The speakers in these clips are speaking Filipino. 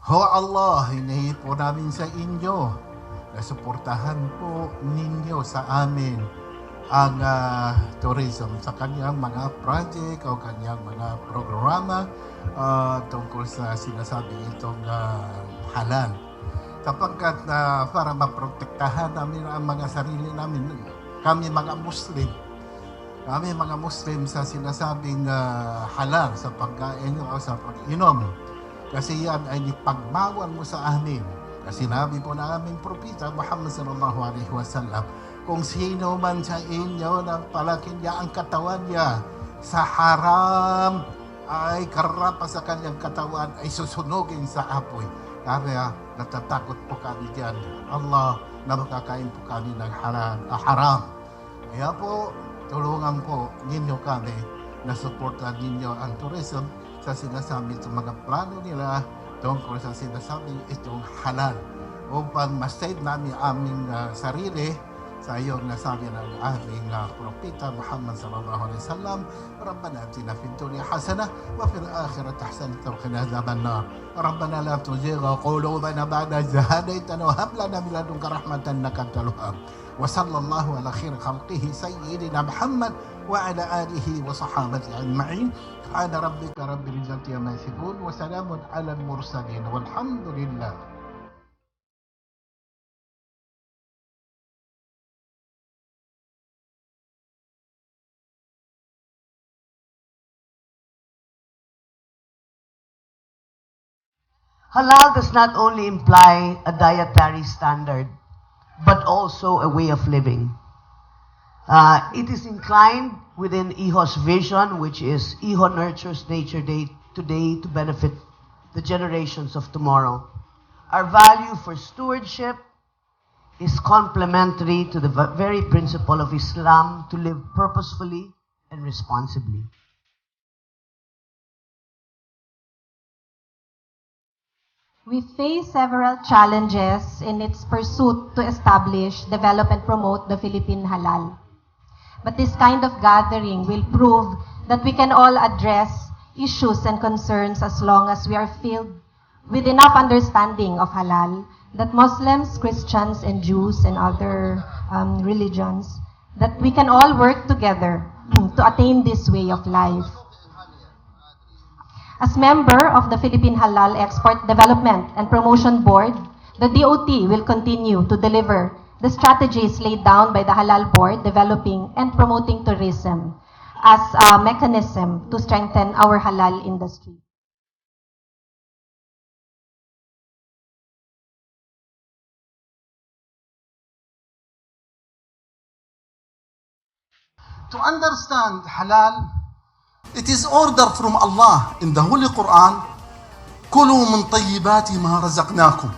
Ho Allah, hinihingi po namin sa inyo na suportahan po ninyo sa amin ang tourism sa kanyang mga project o kanyang mga programa tungkol sa sinasabing itong halal. Sapagkat para maprotektahan namin ang mga sarili namin, kami mga Muslim sa sinasabing halal sa pagkain o sa pag-inom. Kasi yan ay ipagbawan mo sa amin. Kasi sinabi po na aming propeta Muhammad sallallahu alaihi wasallam, kung sino man sa inyo na palakin niya ang katawan niya sa haram, ay karapas sa kanyang katawan ay susunugin sa apoy. Kaya natatakot po kami diyan, Allah, na makakain po kami ng haram. Kaya po, tulungan po ninyo kami na suportan ninyo ang tourism sa sinasabi sa mga plano nila tungkol sa sinasabing itong halal upang ma-save namin aming sarili sa iyong nasabi ng aming propeta Muhammad sallallahu alaihi wasallam. Rabbana atina fid dunya hasanah wa fil akhirati hasanah wa qina adhaban nar. Rabbana la tuzigh qulubana ba'da idh hadaytana wa hab lana min ladunka rahmatan innaka antal wahhab. Wa sallallahu ala khairi khalqihi sayyidina Muhammad wa ala alihi wa sahabati ajma'in. Subhana rabbika rabbil izzati amma yasifun wa salamun alal mursalin walhamdulillah. Halal does not only imply a dietary standard, but also a way of living. It is inclined within IHO's vision, which is IHO nurtures nature day today to benefit the generations of tomorrow. Our value for stewardship is complementary to the very principle of Islam to live purposefully and responsibly. We face several challenges in its pursuit to establish, develop, and promote the Philippine Halal. But this kind of gathering will prove that we can all address issues and concerns as long as we are filled with enough understanding of halal, that Muslims, Christians, and Jews and other religions, that we can all work together to attain this way of life. As member of the Philippine Halal Export Development and Promotion Board, the DOT will continue to deliver the strategies laid down by the Halal Board, developing and promoting tourism as a mechanism to strengthen our halal industry. To understand halal, it is order from Allah in the Holy Quran. كلوا من طيبات ما رزقناكم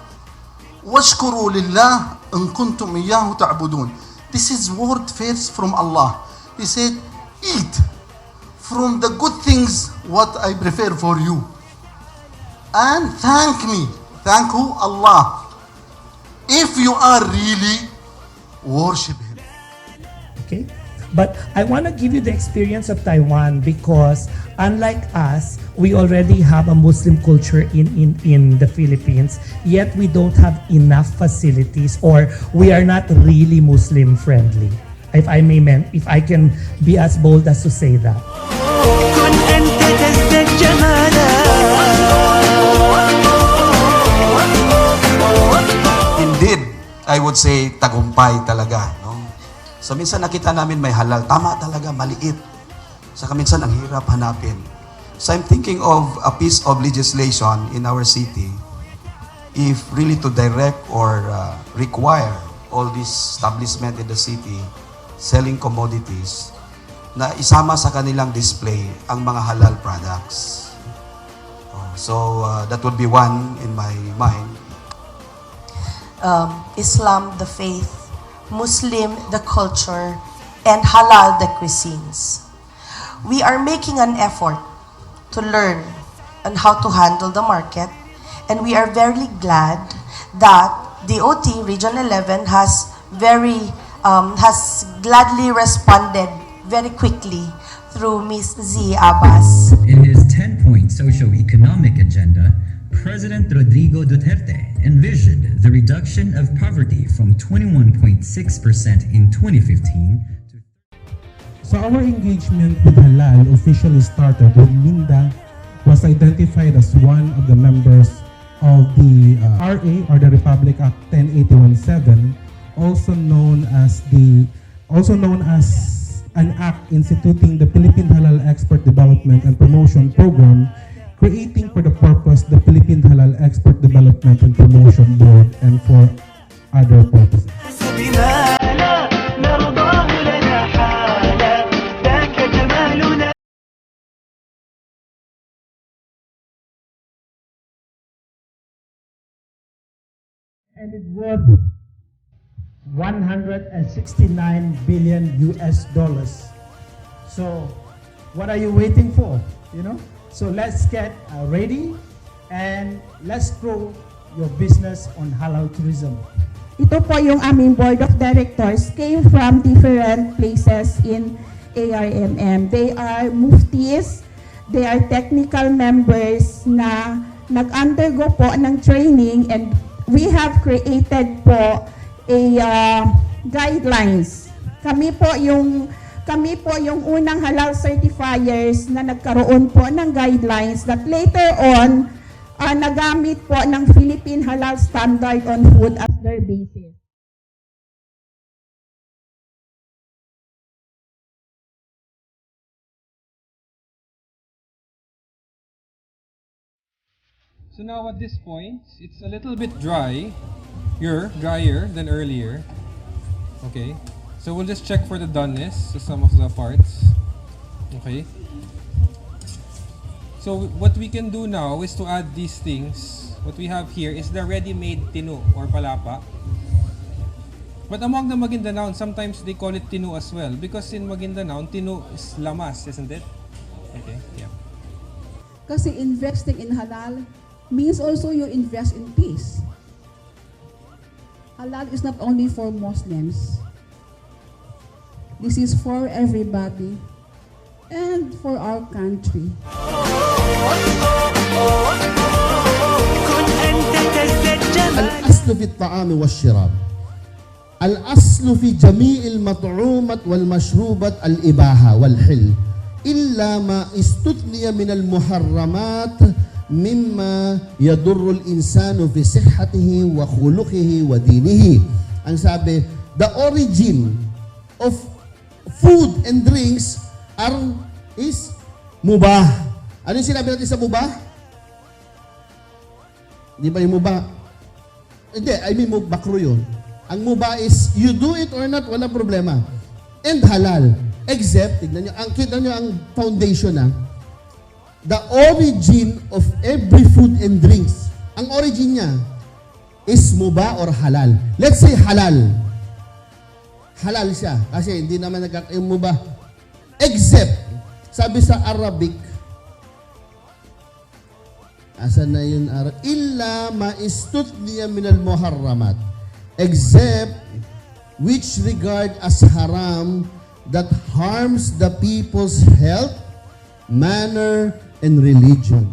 واشكروا لله إن كنتم إياه تعبدون. This is word first from Allah. He said, eat from the good things what I prepare for you, and thank me. Thank who? Allah. If you are really worship Him. Okay? But I want to give you the experience of Taiwan because unlike us, we already have a Muslim culture in the Philippines, yet we don't have enough facilities, or we are not really Muslim friendly. If I can be as bold as to say that. Indeed, I would say tagumpay talaga, no? So minsan nakita namin may halal, tama talaga, maliit. Saka minsan ang hirap hanapin. So I'm thinking of a piece of legislation in our city, if really to direct or require all this establishment in the city selling commodities, na isama sa kanilang display ang mga halal products. So that would be one in my mind. Islam, the faith, Muslim, the culture, and Halal, the cuisines. We are making an effort to learn on how to handle the market, and we are very glad that the OT Region 11 has gladly responded very quickly through Ms. Z. Abbas. In his 10-point socio-economic agenda, President Rodrigo Duterte envisioned the reduction of poverty from 21.6% in 2015 to So our engagement with Halal officially started when Linda was identified as one of the members of the RA, or the Republic Act 10817, also known as an act instituting the Philippine Halal Export Development and Promotion Program, creating for the purpose the Philippine Halal Export Development and Promotion Board, and for other purposes. And it worth 169 billion US dollars. So what are you waiting for? So let's get ready and let's grow your business on halal tourism. Ito po yung aming board of directors, came from different places in ARMM. They are muftis, they are technical members na nag-undergo po ng training, and we have created po a guidelines. Kami po yung unang halal certifiers na nagkaroon po ng guidelines that later on nagamit po ng Philippine Halal Standard on Food as their basis. So now at this point, it's a little bit drier than earlier. Okay, so we'll just check for the doneness of some of the parts. Okay. So what we can do now is to add these things. What we have here is the ready-made tinu or palapa. But among the Maguindanao, sometimes they call it tinu as well, because in Maguindanao, tinu is lamas, isn't it? Okay, yeah. Kasi investing in halal means also you invest in peace. Halal is not only for Muslims. This is for everybody and for our country. الأصل في الطعام والشراب، الأصل في جميع المطعومات والمشروبات الإباحة والحل إلا ما استثني من المحرمات مما يضر الإنسان في صحته وخلقه ودينه. Ang sabi, the origin of food and drinks is mubah. Ano yung sinabi natin sa mubah? Di ba yung mubah? Hindi, I mean bakro yun. Ang mubah is, you do it or not, wala problema. And halal. Except, tignan nyo, kita nyo ang foundation the origin of every food and drinks, ang origin niya is mubah or halal. Let's say halal. Halal siya. Kasi hindi naman yung mubah. Except, sabi sa Arabic, asan na yun Arabic? Illa ma istutniya minal muharramat. Except, which regard as haram that harms the people's health, manner, and religion.